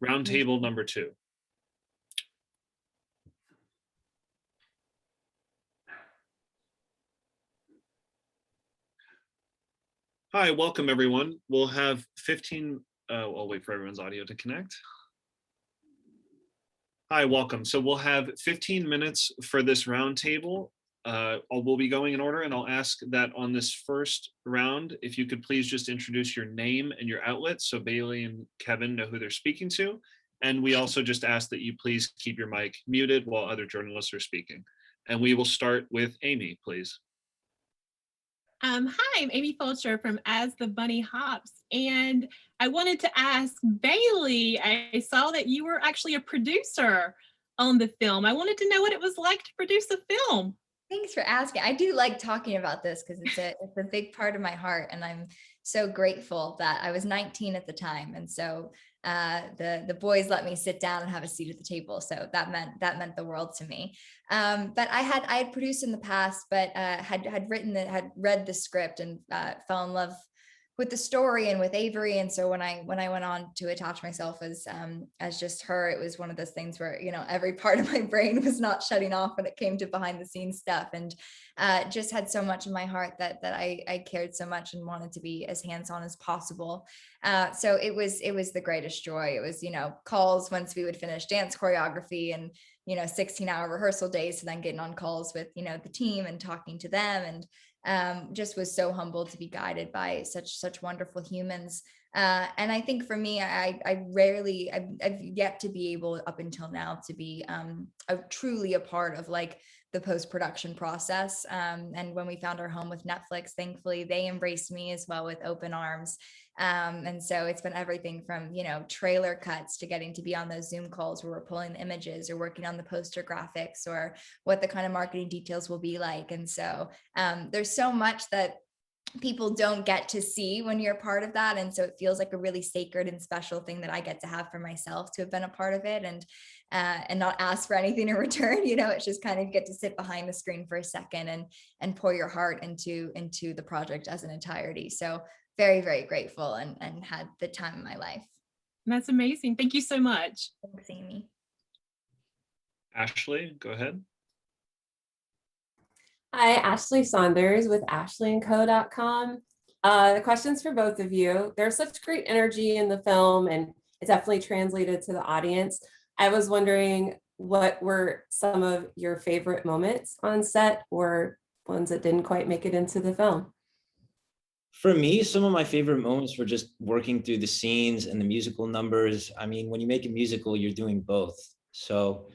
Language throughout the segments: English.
Roundtable number 2. Hi, welcome everyone. We'll have 15, I'll wait for everyone's audio to connect. Hi, welcome. So we'll have 15 minutes for this roundtable. We'll be going in order, and I'll ask that on this first round, if you could please just introduce your name and your outlet so Bailee and Kevin know who they're speaking to. And we also just ask that you please keep your mic muted while other journalists are speaking. And we will start with Amy, please. Hi, I'm Amy Fulcher from As the Bunny Hops, and I wanted to ask Bailee, I saw that you were actually a producer on the film. I wanted to know what it was like to produce a film. Thanks for asking. I do like talking about this because it's a big part of my heart, and I'm so grateful that I was 19 at the time, and so the boys let me sit down and have a seat at the table. So that meant the world to me. But I had produced in the past, but had read the script and fell in love with the story and with Avery. And so when I went on to attach myself as just her, it was one of those things where, you know, every part of my brain was not shutting off when it came to behind the scenes stuff, and just had so much in my heart that I cared so much and wanted to be as hands-on as possible. So it was the greatest joy. It was, you know, calls once we would finish dance choreography and, you know, 16-hour rehearsal days, so then getting on calls with, you know, the team and talking to them, and just was so humbled to be guided by such wonderful humans. And I think for me, I've yet to be able up until now to be truly a part of like the post-production process. And when we found our home with Netflix, thankfully they embraced me as well with open arms. And so it's been everything from, you know, trailer cuts to getting to be on those Zoom calls where we're pulling the images or working on the poster graphics or what the kind of marketing details will be like. And so there's so much that people don't get to see when you're part of that. And so it feels like a really sacred and special thing that I get to have for myself to have been a part of it, and not ask for anything in return. You know, it's just kind of get to sit behind the screen for a second and pour your heart into the project as an entirety. So very, very grateful and had the time of my life. That's amazing. Thank you so much. Thanks, Amy. Ashley, go ahead. Hi, Ashley Saunders with ashleyandco.com. The question's for both of you. There's such great energy in the film, and it definitely translated to the audience. I was wondering, what were some of your favorite moments on set, or ones that didn't quite make it into the film? For me, some of my favorite moments were just working through the scenes and the musical numbers. I mean, when you make a musical, you're doing both. So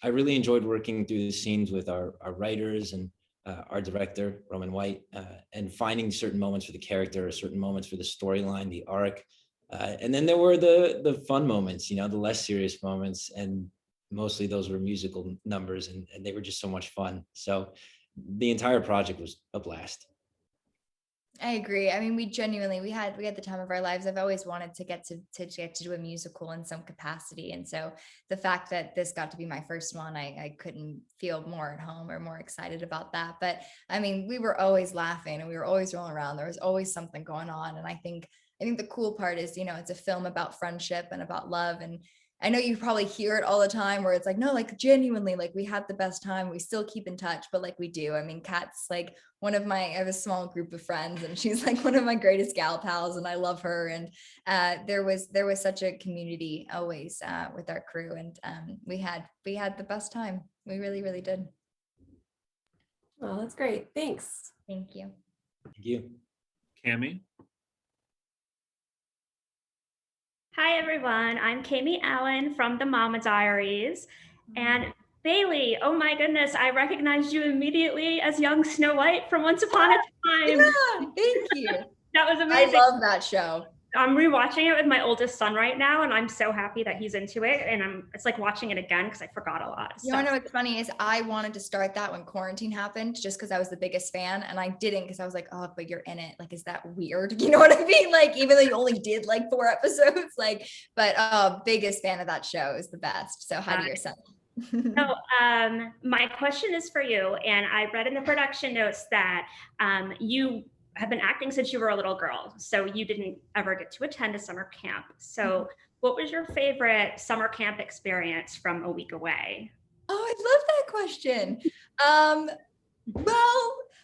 I really enjoyed working through the scenes with our writers and our director, Roman White, and finding certain moments for the character, or certain moments for the storyline, the arc. And then there were the fun moments, you know, the less serious moments, and mostly those were musical numbers, and they were just so much fun. So the entire project was a blast. I agree. I mean, we had the time of our lives. I've always wanted to get to do a musical in some capacity. And so the fact that this got to be my first one, I couldn't feel more at home or more excited about that. But I mean, we were always laughing and we were always rolling around. There was always something going on. And I think the cool part is, you know, it's a film about friendship and about love. And I know you probably hear it all the time where it's like, no, like genuinely, like we had the best time. We still keep in touch, but like we do. I mean, Kat's like I have a small group of friends, and she's like one of my greatest gal pals, and I love her. And there was such a community always with our crew, and we had the best time. We really, really did. Oh, that's great. Thanks. Thank you. Thank you. Cami? Hi, everyone. I'm Kami Allen from the Mama Diaries. And Bailee, oh my goodness, I recognized you immediately as young Snow White from Once Upon a Time. Yeah, thank you. That was amazing. I love that show. I'm rewatching it with my oldest son right now, and I'm so happy that he's into it. And it's like watching it again because I forgot a lot of stuff. You know what's funny is I wanted to start that when quarantine happened, just because I was the biggest fan, and I didn't because I was like, oh, but you're in it. Like, is that weird? You know what I mean? Like, even though you only did like 4 episodes, like, but biggest fan of that show. Is the best. So how do your son? So my question is for you, and I read in the production notes that you have been acting since you were a little girl, so you didn't ever get to attend a summer camp. So what was your favorite summer camp experience from a week away? Oh, I love that question.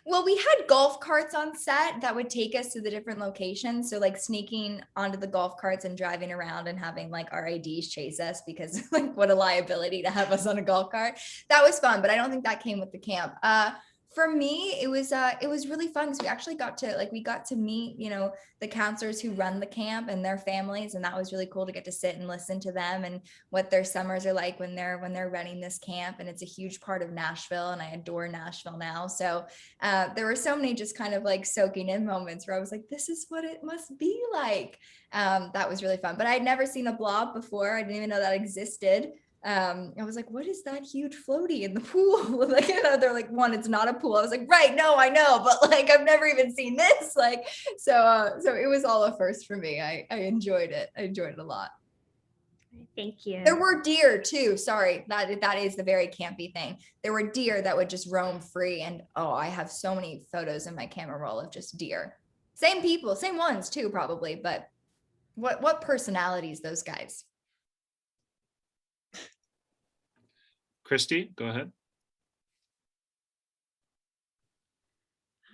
Well, we had golf carts on set that would take us to the different locations. So like sneaking onto the golf carts and driving around and having like our IDs chase us, because like what a liability to have us on a golf cart. That was fun, but I don't think that came with the camp. For me, it was really fun because we actually got to meet, you know, the counselors who run the camp and their families, and that was really cool to get to sit and listen to them and what their summers are like when they're running this camp. And it's a huge part of Nashville, and I adore Nashville now. So there were so many just kind of like soaking in moments where I was like, this is what it must be like. That was really fun. But I'd never seen a blob before. I didn't even know that existed. I was like, what is that huge floaty in the pool? Like, you know, they're like, one, it's not a pool. I was like, right, no, I know, but like, I've never even seen this. Like, so it was all a first for me. I enjoyed it. I enjoyed it a lot. Thank you. There were deer too. Sorry, that is the very campy thing. There were deer that would just roam free. And I have so many photos in my camera roll of just deer. Same people, same ones too, probably, but what personalities, those guys. Christy, go ahead.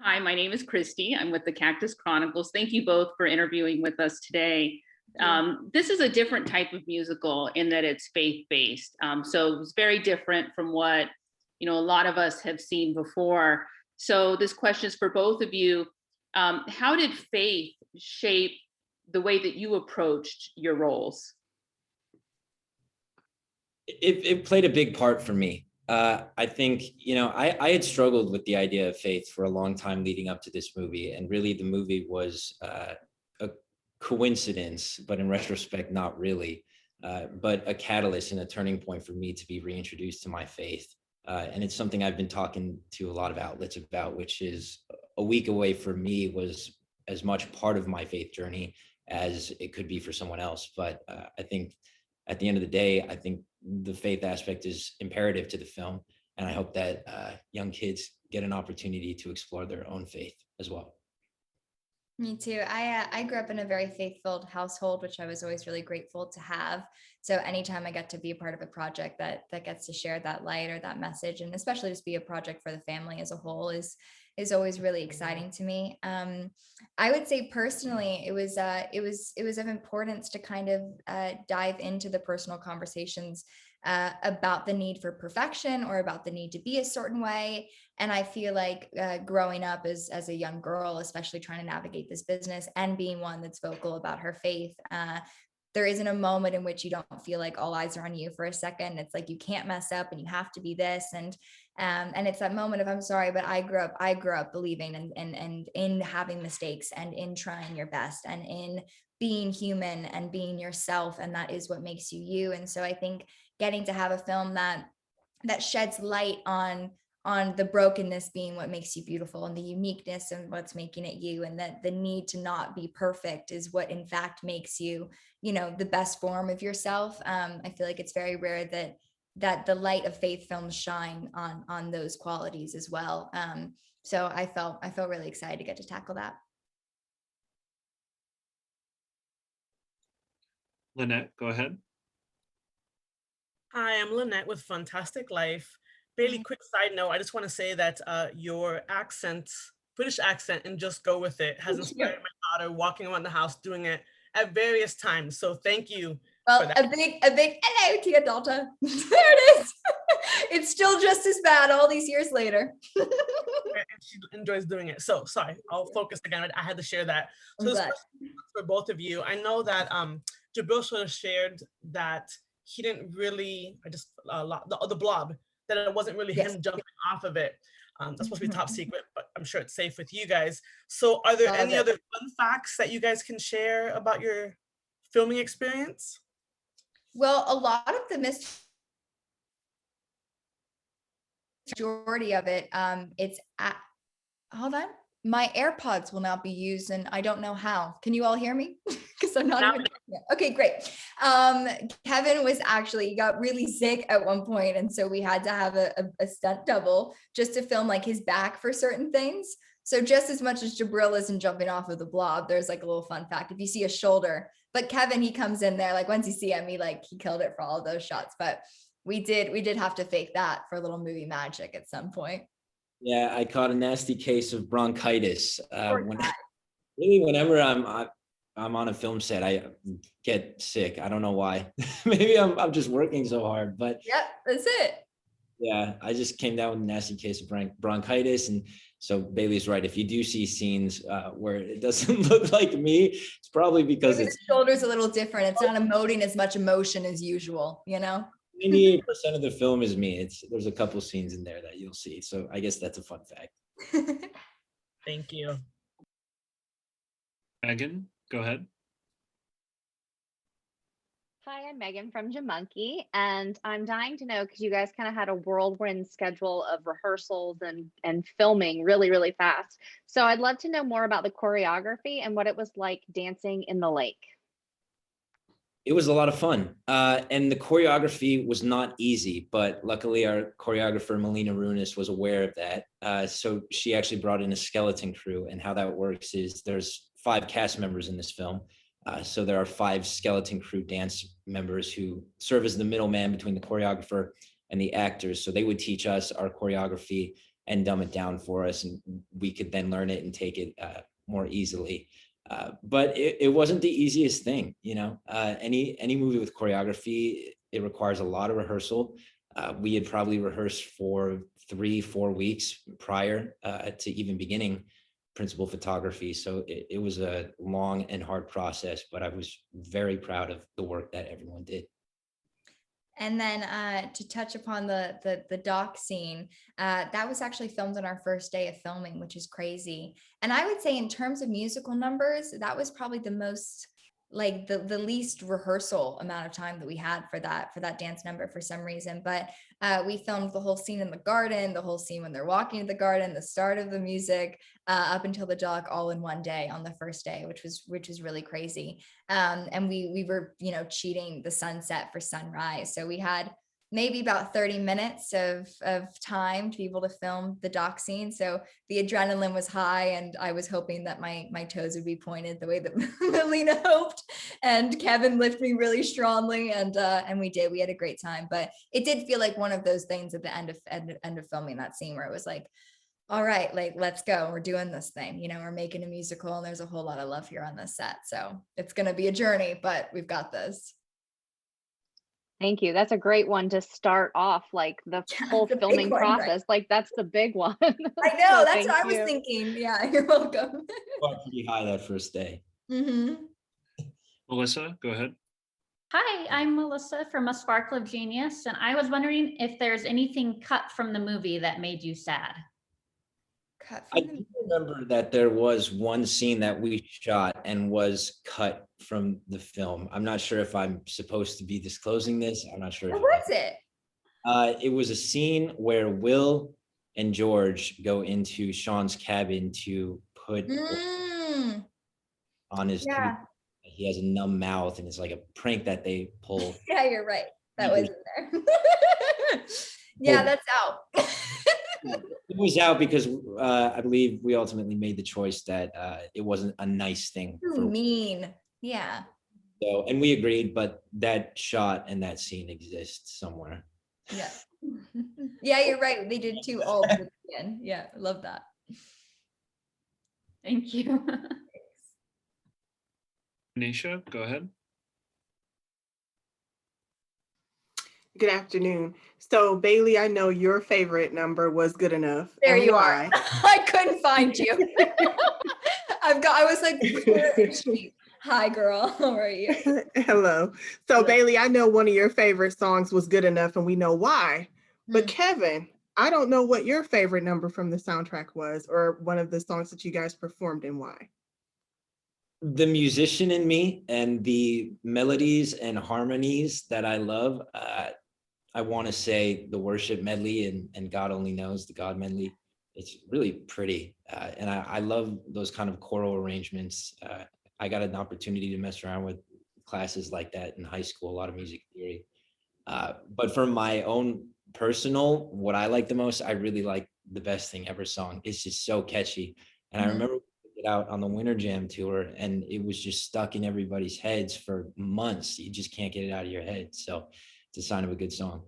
Hi, my name is Christy. I'm with the Cactus Chronicles. Thank you both for interviewing with us today. This is a different type of musical in that it's faith-based. So it's very different from what, you know, a lot of us have seen before. So this question is for both of you. How did faith shape the way that you approached your roles? It played a big part for me. I think, you know, I had struggled with the idea of faith for a long time leading up to this movie. And really the movie was a coincidence, but in retrospect, not really, but a catalyst and a turning point for me to be reintroduced to my faith. And it's something I've been talking to a lot of outlets about, which is a week away for me was as much part of my faith journey as it could be for someone else. But I think at the end of the day, I think the faith aspect is imperative to the film. And I hope that young kids get an opportunity to explore their own faith as well. Me too. I grew up in a very faith-filled household, which I was always really grateful to have. So anytime I get to be a part of a project that gets to share that light or that message, and especially just be a project for the family as a whole, is always really exciting to me. I would say personally, it was of importance to kind of dive into the personal conversations about the need for perfection or about the need to be a certain way. And I feel like growing up as a young girl, especially trying to navigate this business and being one that's vocal about her faith, there isn't a moment in which you don't feel like all eyes are on you for a second. It's like you can't mess up and you have to be this. And it's that moment of, I'm sorry, but I grew up believing and in having mistakes and in trying your best and in being human and being yourself. And that is what makes you you. And so I think getting to have a film that sheds light on the brokenness being what makes you beautiful and the uniqueness and what's making it you, and that the need to not be perfect is what in fact makes you, you know, the best form of yourself. I feel like it's very rare that the light of faith films shine on those qualities as well. So I felt really excited to get to tackle that. Lynette, go ahead. Hi, I'm Lynette with Fantastic Life. Bailee, quick side note, I just want to say that your accent, British accent, and Just Go With It has inspired my daughter walking around the house doing it at various times. So thank you. Well, a big hello to your daughter. There it is. It's still just as bad all these years later. And she enjoys doing it. So sorry, I'll focus again. I had to share that. So this question is for both of you. I know that Jabril sort of shared that he didn't really, the blob, that it wasn't really him jumping off of it. That's supposed to be top secret, but I'm sure it's safe with you guys. So are there any other fun facts that you guys can share about your filming experience? Well, a lot of the majority of it, hold on. My AirPods will not be used and I don't know how. Can you all hear me? Because I'm not even. Okay, great. Kevin he got really sick at one point, and so we had to have a stunt double just to film like his back for certain things. So just as much as Jabril isn't jumping off of the blob, there's like a little fun fact. If you see a shoulder, but Kevin, he comes in there, like once you see him, he killed it for all of those shots. But we did have to fake that for a little movie magic at some point. Yeah, I caught a nasty case of bronchitis. Really, Whenever I'm on a film set, I get sick. I don't know why. Maybe I'm just working so hard, but yep, that's it. yeah, I just came down with a nasty case of bronchitis. And so Bailee's right. If you do see scenes where it doesn't look like me, it's probably because maybe the shoulder's a little different. It's not emoting as much emotion as usual, 98% of the film is me. There's a couple scenes in there that you'll see. So I guess that's a fun fact. Thank you. Megan, go ahead. Hi, I'm Megan from Jamunkie, and I'm dying to know, because you guys kind of had a whirlwind schedule of rehearsals and filming really, really fast. So I'd love to know more about the choreography and what it was like dancing in the lake. It was a lot of fun. And the choreography was not easy, but luckily our choreographer, Melina Runis, was aware of that. So she actually brought in a skeleton crew, and how that works is there's 5 cast members in this film. So there are 5 skeleton crew dance members who serve as the middleman between the choreographer and the actors. So they would teach us our choreography and dumb it down for us, and we could then learn it and take it more easily. But it wasn't the easiest thing, any movie with choreography, it requires a lot of rehearsal. We had probably rehearsed for 3-4 weeks prior to even beginning principal photography. So it was a long and hard process, but I was very proud of the work that everyone did. And then to touch upon the dock scene, that was actually filmed on our first day of filming, which is crazy. And I would say in terms of musical numbers, that was probably the most, like the least rehearsal amount of time that we had for that dance number for some reason. But we filmed the whole scene in the garden, the whole scene when they're walking to the garden, the start of the music, up until the dock, all in one day on the first day, which was really crazy. And we were, cheating the sunset for sunrise. So we had maybe about 30 minutes of time to be able to film the dock scene. So the adrenaline was high, and I was hoping that my toes would be pointed the way that Melina hoped, and Kevin lifted me really strongly, and we did. We had a great time, but it did feel like one of those things at the end of filming that scene where it was like, all right, like, let's go. We're doing this thing, we're making a musical, and there's a whole lot of love here on this set. So it's going to be a journey, but we've got this. Thank you. That's a great one to start off, like the whole filming process. Right? Like that's the big one. I know, so that's what I was thinking. Yeah, you're welcome. Pretty high that first day. Mm-hmm. Melissa, go ahead. Hi, I'm Melissa from A Sparkle of Genius, and I was wondering if there's anything cut from the movie that made you sad. I do remember that there was one scene that we shot and was cut from the film. I'm not sure if I'm supposed to be disclosing this. I'm not sure. What was it? It was a scene where Will and George go into Sean's cabin to put on his tooth. He has a numb mouth, and it's like a prank that they pull. Yeah, you're right. That was in there. Yeah, that's out. It was out because I believe we ultimately made the choice that it wasn't a nice thing. Mean. Yeah. So, and we agreed, but that shot and that scene exists somewhere. Yeah. Yeah, you're right. They did 2 all over again. Yeah, I love that. Thank you. Nisha, go ahead. Good afternoon. So Bailee, I know your favorite number was Good Enough. There you are. I couldn't find you. I was like, hi girl, how are you? Hello. So Bailee, I know one of your favorite songs was Good Enough, and we know why. But Kevin, I don't know what your favorite number from the soundtrack was, or one of the songs that you guys performed, and why. The musician in me and the melodies and harmonies that I love, I want to say the worship medley and God Only Knows, the God medley. It's really pretty. And I love those kind of choral arrangements. I got an opportunity to mess around with classes like that in high school, a lot of music theory. But for my own personal, what I like the most, I really like the best thing ever song. It's just so catchy. And I Mhm. remember it out on the Winter Jam tour, and it was just stuck in everybody's heads for months. You just can't get it out of your head. So it's a sign of a good song.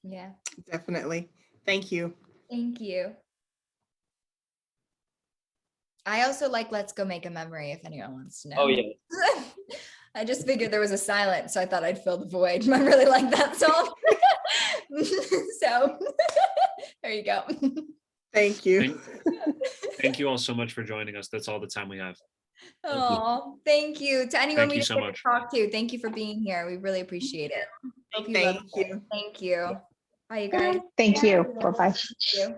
Yeah. Definitely. Thank you. Thank you. I also like Let's Go Make a Memory if anyone wants to know. Oh, yeah. I just figured there was a silence, so I thought I'd fill the void. I really like that song. So there you go. Thank you. Thank you all so much for joining us. That's all the time we have. Oh, thank you. To anyone Thank we you didn't so get to much. talk to, thank you for being here. We really appreciate it. Hope you loved Thank it. you. Thank you. Bye, you guys. Thank you. Bye-bye. Thank you.